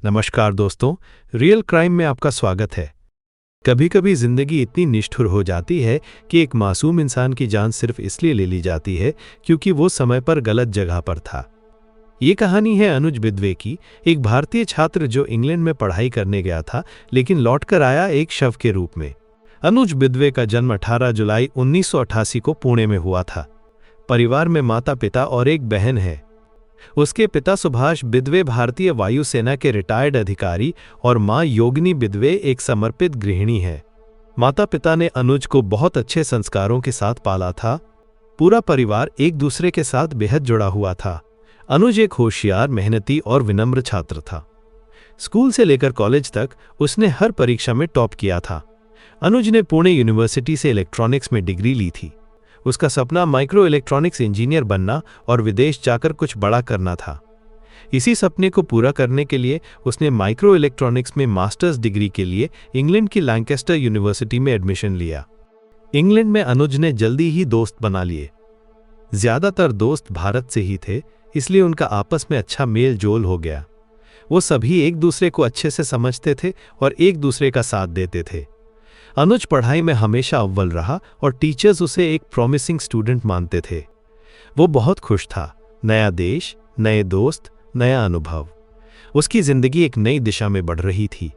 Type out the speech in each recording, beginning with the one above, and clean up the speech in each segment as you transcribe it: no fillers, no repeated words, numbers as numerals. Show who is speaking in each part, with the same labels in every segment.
Speaker 1: नमस्कार दोस्तों, real crime में आपका स्वागत है। कभी कभी जिंदगी इतनी निष्ठुर हो जाती है कि एक मासूम इंसान की जान सिर्फ इसलिए ले ली जाती है क्योंकि वो समय पर गलत जगह पर था। ये कहानी है अनुज बिदवे की, एक भारतीय छात्र जो इंग्लैंड में पढ़ाई करने गया था लेकिन लौटकर आया एक शव के रूप में। अनुज बिदवे का जन्म 18 जुलाई 1988 को पुणे में हुआ था। परिवार में माता पिता और एक बहन है। उसके पिता सुभाष बिदवे भारतीय वायुसेना के रिटायर्ड अधिकारी और मां योगिनी बिदवे एक समर्पित गृहिणी है। माता पिता ने अनुज को बहुत अच्छे संस्कारों के साथ पाला था। पूरा परिवार एक दूसरे के साथ बेहद जुड़ा हुआ था। अनुज एक होशियार, मेहनती और विनम्र छात्र था। स्कूल से लेकर कॉलेज तक उसने हर परीक्षा में टॉप किया था। अनुज ने पुणे यूनिवर्सिटी से इलेक्ट्रॉनिक्स में डिग्री ली थी। उसका सपना माइक्रो इलेक्ट्रॉनिक्स इंजीनियर बनना और विदेश जाकर कुछ बड़ा करना था। इसी सपने को पूरा करने के लिए उसने माइक्रो इलेक्ट्रॉनिक्स में मास्टर्स डिग्री के लिए इंग्लैंड की लैंकेस्टर यूनिवर्सिटी में एडमिशन लिया। इंग्लैंड में अनुज ने जल्दी ही दोस्त बना लिए। ज्यादातर दोस्त भारत से ही थे, इसलिए उनका आपस में अच्छा मेल जोल हो गया। वो सभी एक दूसरे को अच्छे से समझते थे और एक दूसरे का साथ देते थे। अनुज पढ़ाई में हमेशा अव्वल रहा और टीचर्स उसे एक प्रॉमिसिंग स्टूडेंट मानते थे। वो बहुत खुश था। नया देश, नए दोस्त, नया अनुभव। उसकी जिंदगी एक नई दिशा में बढ़ रही थी।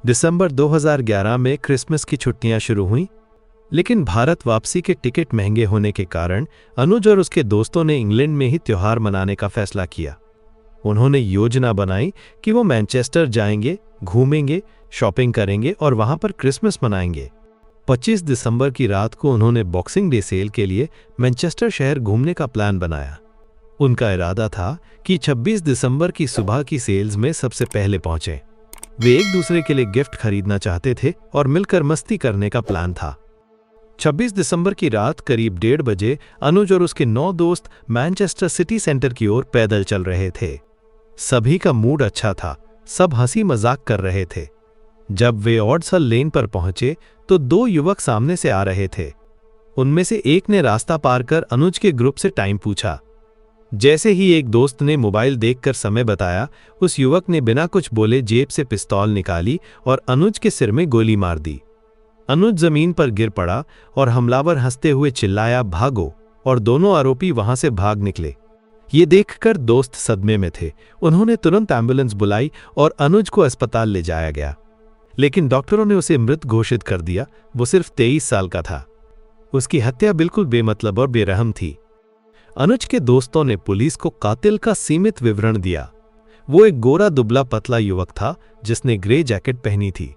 Speaker 1: दिसंबर 2011 में क्रिसमस की छुट्टियां शुरू हुईं, लेकिन भारत वापसी के टिकट महंगे होने के कारण अनुज और उसके दोस्तों ने इंग्लैंड में ही त्योहार मनाने का फैसला किया। उन्होंने योजना बनाई कि वो मैनचेस्टर जाएंगे, घूमेंगे, शॉपिंग करेंगे और वहां पर क्रिसमस मनाएंगे। 25 दिसंबर की रात को उन्होंने बॉक्सिंग डे सेल के लिए मैनचेस्टर शहर घूमने का प्लान बनाया। उनका इरादा था कि 26 दिसंबर की सुबह की सेल्स में सबसे पहले पहुंचे। वे एक दूसरे के लिए गिफ्ट खरीदना चाहते थे और मिलकर मस्ती करने का प्लान था। 26 दिसंबर की रात करीब 1:30 बजे अनुज और उसके 9 दोस्त मैनचेस्टर सिटी सेंटर की ओर पैदल चल रहे थे। सभी का मूड अच्छा था, सब हंसी मजाक कर रहे थे। जब वे ऑडसल लेन पर पहुंचे तो 2 युवक सामने से आ रहे थे। उनमें से एक ने रास्ता पार कर अनुज के ग्रुप से टाइम पूछा। जैसे ही एक दोस्त ने मोबाइल देखकर समय बताया, उस युवक ने बिना कुछ बोले जेब से पिस्तौल निकाली और अनुज के सिर में गोली मार दी। अनुज जमीन पर गिर पड़ा और हमलावर हंसते हुए चिल्लाया, भागो, और दोनों आरोपी वहां से भाग निकले। ये देखकर दोस्त सदमे में थे। उन्होंने तुरंत एम्बुलेंस बुलाई और अनुज को अस्पताल ले जाया गया, लेकिन डॉक्टरों ने उसे मृत घोषित कर दिया। वो सिर्फ 23 साल का था। उसकी हत्या बिल्कुल बेमतलब और बेरहम थी। अनुज के दोस्तों ने पुलिस को कातिल का सीमित विवरण दिया। वो एक गोरा दुबला पतला युवक था जिसने ग्रे जैकेट पहनी थी।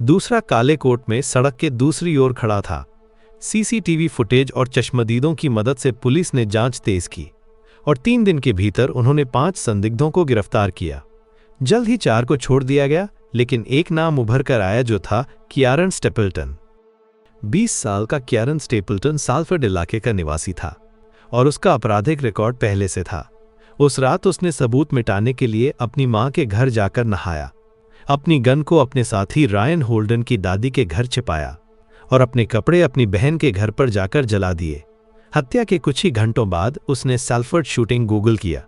Speaker 1: दूसरा काले कोट में सड़क के दूसरी ओर खड़ा था। सीसीटीवी फुटेज और चश्मदीदों की मदद से पुलिस ने जांच तेज की और 3 दिन के भीतर उन्होंने 5 संदिग्धों को गिरफ्तार किया। जल्द ही 4 को छोड़ दिया गया, लेकिन एक नाम उभर कर आया जो था कियारन स्टेपल्टन। 20 साल का कियारन स्टेपल्टन साल्फर्ड इलाके का निवासी था और उसका आपराधिक रिकॉर्ड पहले से था। उस रात उसने सबूत मिटाने के लिए अपनी मां के घर जाकर नहाया, अपनी गन को अपने साथी रायन होल्डन की दादी के घर छिपाया और अपने कपड़े अपनी बहन के घर पर जाकर जला दिए। हत्या के कुछ ही घंटों बाद उसने साल्फर्ड शूटिंग गूगल किया।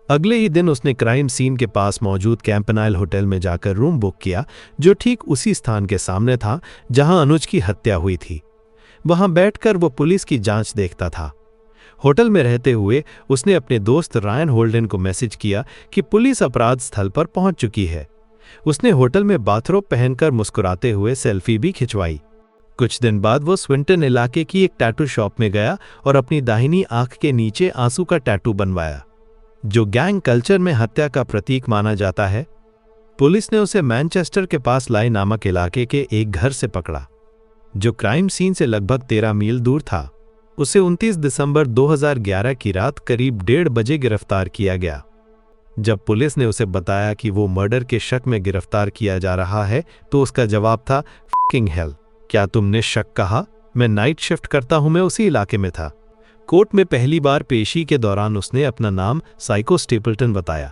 Speaker 1: अगले ही दिन उसने क्राइम सीन के पास मौजूद कैंपनाइल होटल में जाकर रूम बुक किया, जो ठीक उसी स्थान के सामने था जहां अनुज की हत्या हुई थी। वहां बैठकर वो पुलिस की जांच देखता था। होटल में रहते हुए उसने अपने दोस्त रायन होल्डन को मैसेज किया कि पुलिस अपराध स्थल पर पहुंच चुकी है। उसने होटल में बाथरोब पहनकर मुस्कुराते हुए सेल्फी भी खिंचवाई। कुछ दिन बाद वो स्विंटन इलाके की एक टैटू शॉप में गया और अपनी दाहिनी आंख के नीचे आंसू का टैटू बनवाया, जो गैंग कल्चर में हत्या का प्रतीक माना जाता है। पुलिस ने उसे मैनचेस्टर के पास लाई नामक इलाके के एक घर से पकड़ा, जो क्राइम सीन से लगभग 13 मील दूर था। उसे 29 दिसंबर 2011 की रात करीब 1:30 बजे गिरफ्तार किया गया। जब पुलिस ने उसे बताया कि वो मर्डर के शक में गिरफ्तार किया जा रहा है, तो उसका जवाब था, फकिंग हेल, क्या तुमने शक कहा? मैं नाइट शिफ्ट करता हूं, मैं उसी इलाके में था। कोर्ट में पहली बार पेशी के दौरान उसने अपना नाम साइको स्टेपल्टन बताया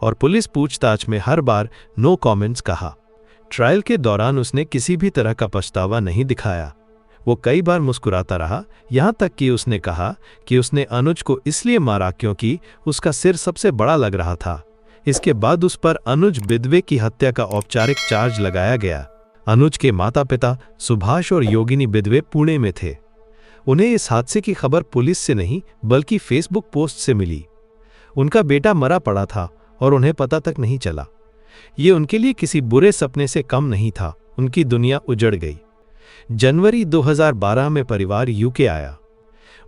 Speaker 1: और पुलिस पूछताछ में हर बार नो कमेंट्स कहा। ट्रायल के दौरान उसने किसी भी तरह का पछतावा नहीं दिखाया। वो कई बार मुस्कुराता रहा, यहां तक कि उसने कहा कि उसने अनुज को इसलिए मारा क्योंकि उसका सिर सबसे बड़ा लग रहा था। इसके बाद उस पर अनुज बिदवे की हत्या का औपचारिक चार्ज लगाया गया। अनुज के माता पिता सुभाष और योगिनी बिदवे पुणे में थे। उन्हें इस हादसे की खबर पुलिस से नहीं बल्कि फेसबुक पोस्ट से मिली। उनका बेटा मरा पड़ा था और उन्हें पता तक नहीं चला। ये उनके लिए किसी बुरे सपने से कम नहीं था। उनकी दुनिया उजड़ गई। जनवरी 2012 में परिवार यूके आया।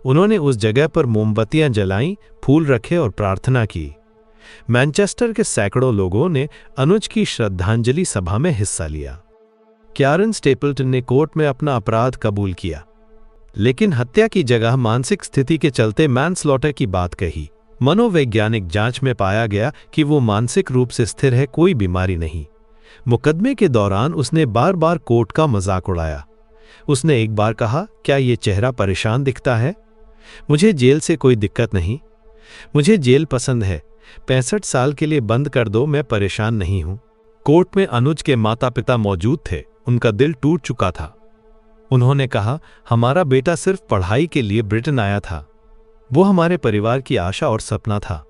Speaker 1: उन्होंने उस जगह पर मोमबत्तियां जलाईं, फूल रखे और प्रार्थना की। मैनचेस्टर के सैकड़ों लोगों ने अनुज की श्रद्धांजलि सभा में हिस्सा लिया। कैरन स्टेपल्टन ने कोर्ट में अपना अपराध कबूल किया, लेकिन हत्या की जगह मानसिक स्थिति के चलते मैनस्लॉटर की बात कही। मनोवैज्ञानिक जांच में पाया गया कि वो मानसिक रूप से स्थिर है, कोई बीमारी नहीं। मुकदमे के दौरान उसने बार बार कोर्ट का मजाक उड़ाया। उसने एक बार कहा, क्या ये चेहरा परेशान दिखता है? मुझे जेल से कोई दिक्कत नहीं। मुझे जेल पसंद है। 65 साल के लिए बंद कर दो, मैं परेशान नहीं हूं। कोर्ट में अनुज के माता पिता मौजूद थे। उनका दिल टूट चुका था। उन्होंने कहा, हमारा बेटा सिर्फ पढ़ाई के लिए ब्रिटेन आया था। वो हमारे परिवार की आशा और सपना था,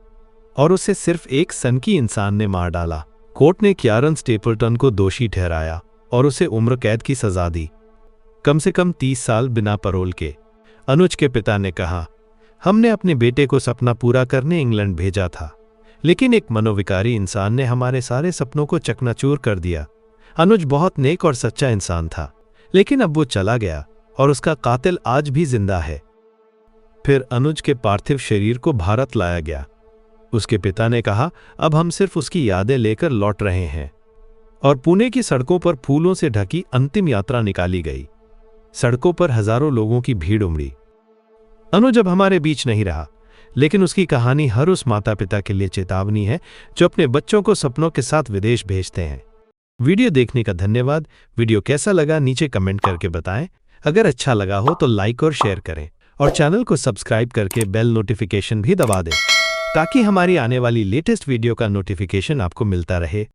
Speaker 1: और उसे सिर्फ एक सनकी इंसान ने मार डाला। कोर्ट ने कैरन स्टेपल्टन को दोषी ठहराया और उसे उम्र कैद की सजा दी, कम से कम 30 साल बिना पैरोल के। अनुज के पिता ने कहा, हमने अपने बेटे को सपना पूरा करने इंग्लैंड भेजा था, लेकिन एक मनोविकारी इंसान ने हमारे सारे सपनों को चकनाचूर कर दिया। अनुज बहुत नेक और सच्चा इंसान था, लेकिन अब वो चला गया और उसका कातिल आज भी जिंदा है। फिर अनुज के पार्थिव शरीर को भारत लाया गया। उसके पिता ने कहा, अब हम सिर्फ उसकी यादें लेकर लौट रहे हैं। और पुणे की सड़कों पर फूलों से ढकी अंतिम यात्रा निकाली गई। सड़कों पर हजारों लोगों की भीड़ उमड़ी। अनुज अब हमारे बीच नहीं रहा, लेकिन उसकी कहानी हर उस माता पिता के लिए चेतावनी है जो अपने बच्चों को सपनों के साथ विदेश भेजते हैं। वीडियो देखने का धन्यवाद। वीडियो कैसा लगा नीचे कमेंट करके बताएं। अगर अच्छा लगा हो तो लाइक और शेयर करें, और चैनल को सब्सक्राइब करके बेल नोटिफिकेशन भी दबा दें, ताकि हमारी आने वाली लेटेस्ट वीडियो का नोटिफिकेशन आपको मिलता रहे।